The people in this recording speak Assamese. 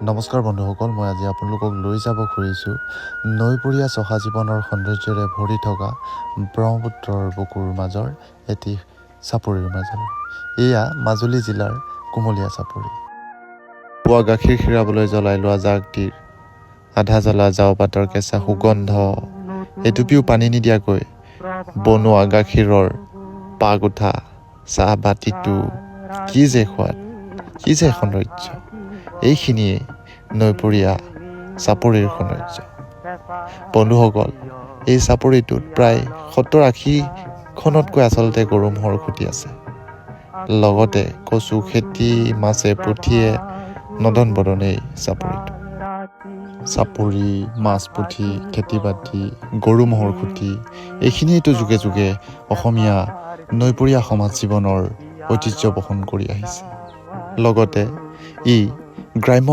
নমস্কাৰ বন্ধুসকল, মই আজি আপোনালোকক লৈ যাব খুজিছোঁ নৈপৰীয়া চহা জীৱনৰ সৌন্দৰ্যৰে ভৰি থকা ব্ৰহ্মপুত্ৰৰ বুকুৰ মাজৰ এটি চাপৰিৰ মাজলৈ। এয়া মাজুলী জিলাৰ কুমলীয়া চাপৰি। পুৱা গাখীৰ খীৰাবলৈ জ্বলাই লোৱা জাকটিৰ আধা জ্বলা জাও পাতৰ কেঁচা সুগন্ধ, এটুপিও পানী নিদিয়াকৈ বনোৱা গাখীৰৰ পাগ উঠা চাহ বাতিটো, কি যে সোৱাদ, কি যে সৌন্দৰ্য। এইখিনিয়ে নৈপৰীয়া চাপৰিৰ সৌন্দৰ্য। বন্ধুসকল, এই চাপৰিটোত প্ৰায় 70-80খনতকৈ আচলতে গৰু ম'হৰ খুঁটি আছে। লগতে কচু খেতি, মাছে পুঠিয়ে নদন বদন এই চাপৰিটো। চাপৰি, মাছ পুঠি, খেতি বাতি, গৰু ম'হৰ খুঁটি, এইখিনিয়েতো যুগে যুগে অসমীয়া নৈপৰীয়া সমাজ জীৱনৰ ঐতিহ্য বহন কৰি আহিছে। লগতে ই গ্ৰাম্য